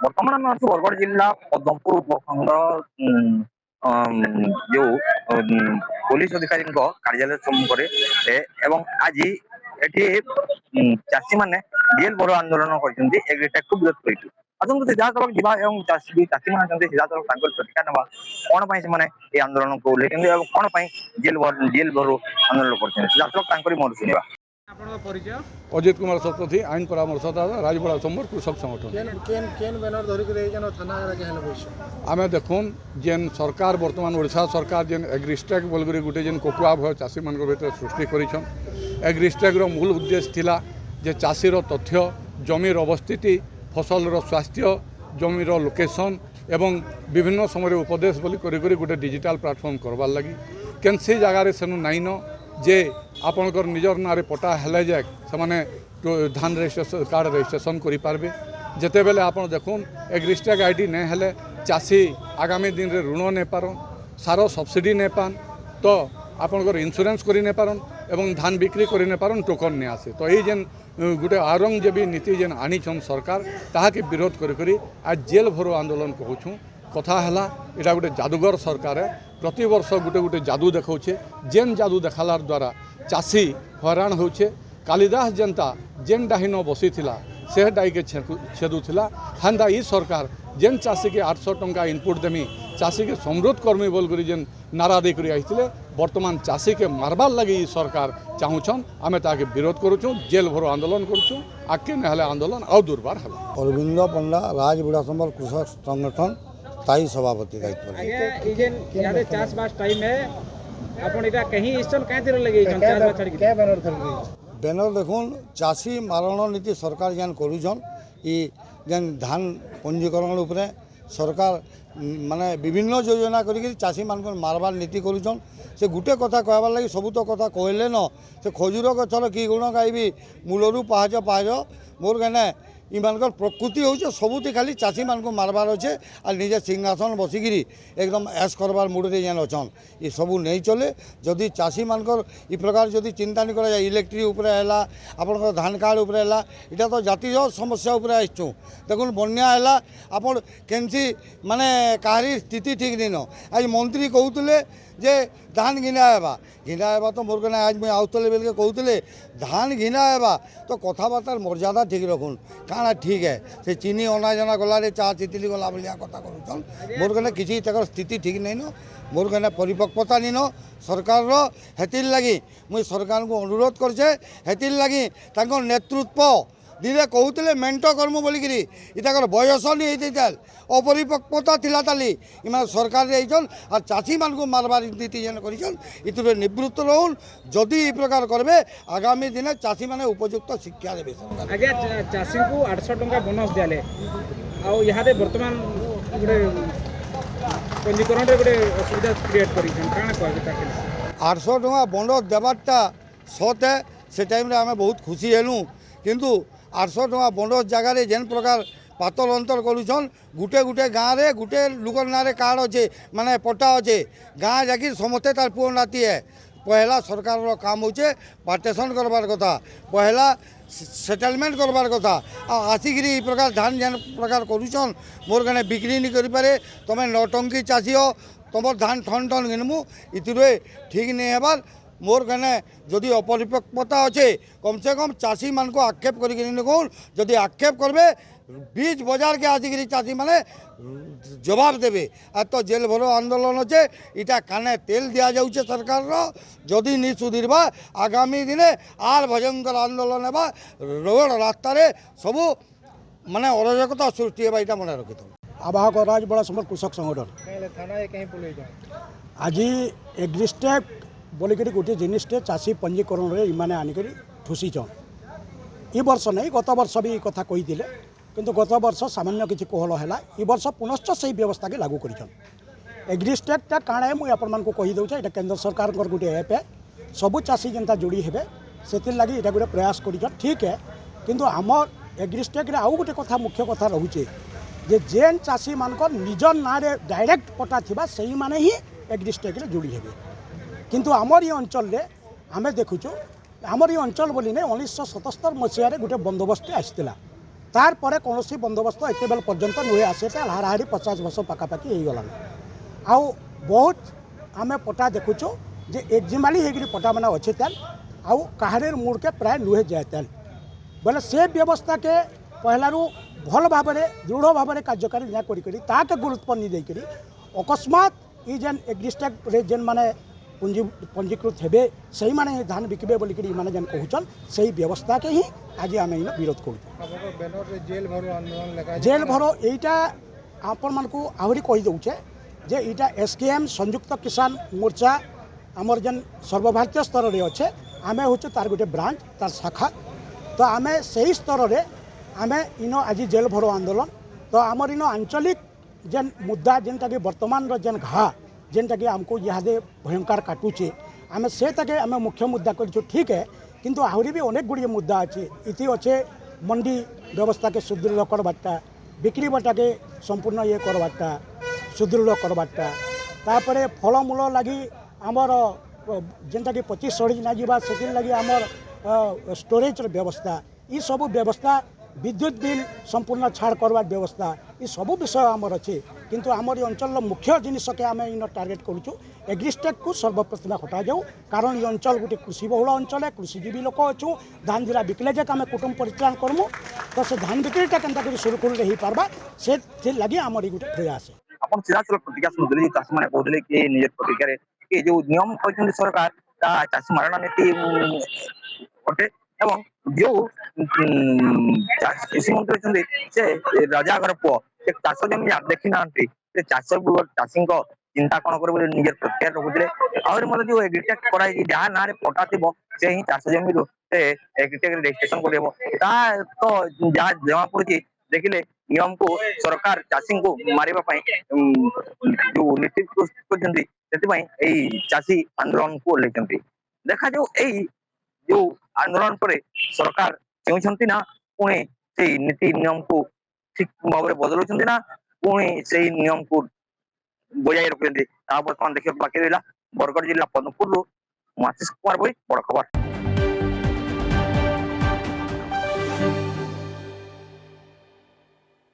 ବର୍ତ୍ତମାନ ଆମେ ଅଛୁ ବରଗଡ଼ ଜିଲ୍ଲା ପଦ୍ମପୁର ଉପଖଣ୍ଡ ଯୋଉ ପୋଲିସ ଅଧିକାରୀଙ୍କ କାର୍ଯ୍ୟାଳୟ ସମ୍ମୁଖରେ ଏବଂ ଆଜି ଏଠି ଚାଷୀମାନେ ଜେଲ୍ ଭରୋ ଆନ୍ଦୋଳନ କରିଛନ୍ତି ଏଗ୍ରିଟେକ୍କୁ ବିରୋଧ କରିକି। ଆସନ୍ତୁ ସିଧାସଳଖ ଯିବା ଏବଂ ଚାଷୀମାନେ ଅଛନ୍ତି ସିଧାସଳଖ ତାଙ୍କର ପ୍ରତିକ୍ରିୟା ନେବା କଣ ପାଇଁ ସେମାନେ এই ଆନ୍ଦୋଳନକୁ ଓହ୍ଲେଇଛନ୍ତି ଏବଂ କଣ ପାଇଁ ଜେଲ୍ ଭରୋ ଆନ୍ଦୋଳନ କରୁଛନ୍ତି ସିଧାସଳଖ ତାଙ୍କରି ମୁହଁରୁ ଶୁଣିବା। अजित कुमार शतपथी आईन परामर्शदाता राजबड़ा समर कृषक संगठन आम देखुन जेन सरकार बर्तमान ओडिशा सरकार जेन एग्रिस्टेक बोलकर गोटे जेन कोकुआ भय चाषी मान भर सृष्टि कर एग्रिस्टेक्र मूल उद्देश्य थिला जे चाषीर तथ्य जमीर अवस्थिति फसलर स्वास्थ्य जमीर लोकेशन एवं विभिन्न समय उपदेश बोली गोटे डिजिटल प्लाटफर्म करवार लगी केनसी जगार सेनु नाइन जे आपणकर निजर ना पटा हेले जाए से धान रजिस्ट्रेशन कार्ड रजिस्ट्रेशन करेंगे जिते बेले आप देखुन एग्रिस्टेक आईडी नहीं हेले चाषी आगामी दिन में ऋण नहीं पारन सार सब्सिडी नहीं पान तो आपणकर इन्शुरेंस कर नहीं पारन एवं धान बिक्री कर नहीं पारन टोकन नहीं आसे तो ये जेन गोटे औरंगजेबी नीति जेन आनीछन सरकार ताहाके विरोध करी आज जेल भरो आंदोलन कहूँ कथा है यहाँ गोटे जादूगर सरकार प्रति वर्ष गोटे गोटे जादू देखा जेन जादू देखालार द्वारा चाषी हैरान होचे कालिदास जनता जेन डाहिन बसी से डाई के छेदुला हेन्दा ई सरकार जेन चाषी के 800 टंका इनपुट देमी चाषी के समृद्ध कर्मी बोलकर जेन नारा देकर आते बर्तमान चाषी के मारबार लगे ई सरकार चाहून आम ताके विरोध करुँ जेल भरो आंदोलन करुँ आगे ना आंदोलन आउ दुर्बार है। अरविंद पंडा राजबड़ा समर कृषक संगठन स्थायी सभापति दायित्व बैनर देखुन चाषी मारण नीति सरकार जेन करुछन जेन धान पंजीकरण उपरे सरकार माने विभिन्न योजना करी चाषी मान मारबार नीति करुछन से गुटे कथा कहबार लगी सबू तो कथा कहले न से खजूर गचर कि गुण गायबी मूलरू पाहज पाहज मोर कहने इमानकर प्रकृति हो सबुति खाली चाषी मान को मारबार अच्छे और निजे सिंहासन बसिकी एकदम ऐश करबार मुडे जेन अच्छन ये सबू नहीं चले जदि चाषी मानकर इ प्रकार जदि चिंता नहीं करा इलेक्ट्रिक उपरे है आपन धान कार्ड उपरे है इटा तो जातीय समस्या उपरे आसचु देखुन बन्या है आपन केनसी माने कहारी स्थिति ठीक नहीं न आज मंत्री कहते जे धान घिना है तो मोर कहना आज मुझे आउतले बेल के कहते धान घिना है तो कथबार्तार मर्यादा ठीक रखुन काना ठीक है से चीनी अना जना गला चा चितिली गला भाया कथा करुन मोर कहना किसी तक स्थिति ठीक नहीं न मोर कहना परिपक्वता नहीं न सरकार हेतिर लगी मुझे सरकार को अनुरोध कर लगी नेतृत्व धीरे कहते मेन्ट कर्म बोलिकी इताकर बयस नहीं होता अपरिपक्वता थिला ताली इमान सरकार और चाषी मान को मारबार नीति जेन कर निवृत्त रहन जदि ये प्रकार करेंगे आगामी दिन चाषी मैंने उपयुक्त शिक्षा देवे आज्ञा चाषी को 800 टंका बोनस दिले आदे बर्तमान गोटे पंजीकरण गोटे असुविधा क्रिएट कर 800 टंका बोनस देवारटा सत है से टाइम आम बहुत खुशी हेलु किंतु 800 टंका बोनस जगार जेन प्रकार पातल अंतर करुछन गुटे गुटे गाँव में गुटे लुकर ना कार्ड अच्छे माने पट्टा अच्छे गाँ जाकि समस्ते तार पुओ नाती है पहला सरकार काम होचे पार्टेशन करवार कथा पहला सेटलमेंट करवार कथा आसिकी प्रकार धान जेन प्रकार करुछन मोर कहने बिक्री नहीं करें तुम्हें नौटंकी चाषी हो तुम धान ठन ठन घिनमु इतुरे ठीक नहीं हेबार मोर कहने जदि अपरिपक्वता अच्छे कम से कम चाषी मान को आक्षेप करी आक्षेप करबे बीज बाजार के आसिक चाषी माने जवाब देवे आ तो जेल भरो आंदोलन अच्छे इटा काने तेल दिया जाऊे सरकार जदि नहीं सुधीरवा आगामी दिन आर भयंकर आंदोलन है रोड रास्तार सबू माने अराजकता सृष्टि है यहाँ मन रखी आवाहक राजबड़ा समर कृषक संगठन आज एग्रिस्टेक बोलिक गोटे जिनटे चाषी पंजीकरण में इमाने आनिक ठुसीचन ये वर्ष नहीं गत वर्ष भी कथा कही किंतु गत वर्ष सामान्य किसी कोहल है ये वर्ष पुनश्च से व्यवस्था के लागू कर एग्रिस्टेकटा काण है मुझे आपको ये केंद्र सरकार गोटे ऐप है सबू चाषी जेनता जोड़ी हे से लगी ये गोटे प्रयास कर ठीक है किंतु आम एग्रिस्टेक आउ गोटे कथा मुख्य कथा रोचे जे जेन चाषी मान निजर ना डायरेक्ट पटा थी से मैंने ही एग्रिस्टेक जोड़ी हे किंतु आमर ये अंचल आम देखुचु आमर ये अंचल बोली नहीं 1977 मसीह गोटे बंदोबस्त आसला तारपरे कौन बंदोबस्त एत बेल पर्यंत नुहे आसे हाराहारी 50 वर्ष पखापाखि हो गलानी आउ बहुत आम पटा देखुचु जे एक्जिमाली होगी पटा मैंने अच्छे तेल आउ कहारे मुड़ के प्राय नुहे जाए तेल बोले से व्यवस्था के पहलू भल भाव दृढ़ भाव कार्यकारी ना करके गुरुत्व नहीं देकर अकस्मात ये जेन एग्रीस्टेक जेन माने पंजीकृत हेबे सही माने धान बिकबे बोलिक माने जेन कहूचन सही व्यवस्था के ही आज आम इन विरोध कर जेल भरो यहीटा आपण मान को आहरी कही दौचे जे इटा एसकेएम संयुक्त किसान मोर्चा आमर जेन सर्वभारतीय स्तर में अच्छे आमे होचे तार गोटे ब्रांच तार शाखा तो आमे सही स्तर में आमे इन आज जेल भरो आंदोलन तो आमर इन आंचलिक जेन मुद्दा जेनटा कि वर्तमान जेन घा जेनटा कि आमको इहादे भयंकर काटुचे आमे से ताके आमे मुख्य मुद्दा कर ठीक है किंतु आहरी भी अनेक गुड़िए मुद्दा अच्छे इति अच्छे मंडी व्यवस्था के सुदृढ़ करवाटा बिक्री बटा के संपूर्ण ये करवाटा सुदृढ़ करवाटा तापरे फलमूल लगी आमर जेनटा कि पची सड़ी ना जावा से लगी आमर स्टोरेज व्यवस्था ये सब व्यवस्था विद्युत बिल संपूर्ण छाड़ करवार व्यवस्था ये सब विषय आमर अच्छे किंतु आमर अंचल मुख्य जिनिस के आम इन टार्गेट करूँ एग्रीस्टेक को सर्वप्रथम हटा जाऊ कारण ये अंचल गोटे कृषि बहुल अंचल है कृषिजीवी लोक अच्छु धान जिला बिकले जाक आम कुटुंब परित्राण करमु तो से धान बिक्रीटा केन्ता सुरखुरू हो पार्बा से लगी आमर गोटे प्रयास अपन सीधासल प्रतिक्रिया शुणुले चाषी मैंने कहते कि निज प्रतिक्रिया जो नियम कहते सरकार चाषी मारणा नीति अटे एवं जो कृषि मंत्री से राजा घर पुओ से चाष जमी देखी ना चाष चाषी चिंता कौन कर निजे प्रतिक्रिया रखुते आहरी जो एग्रीटेक कराई जहाँ ना पटा थी से ही चाष जमी एग्रीटेक रजिस्ट्रेशन कर तो जहाँ जमा पड़ी देखिले नियम को सरकार चाषी को मारे जो नीति कर चाषी आंदोलन को ओह्लैंट देखा जाऊ यही जो आंदोलन पर सरकार चाहते ना पुणे से नीति नियम को ठीक भाव में बदलुं ना पुणे से नियम को बजाय रखुं बर्तमान देखा बाकी रहा बरगढ़ जिला पद्मपुर आशीष कुमार भाई बड़ खबर।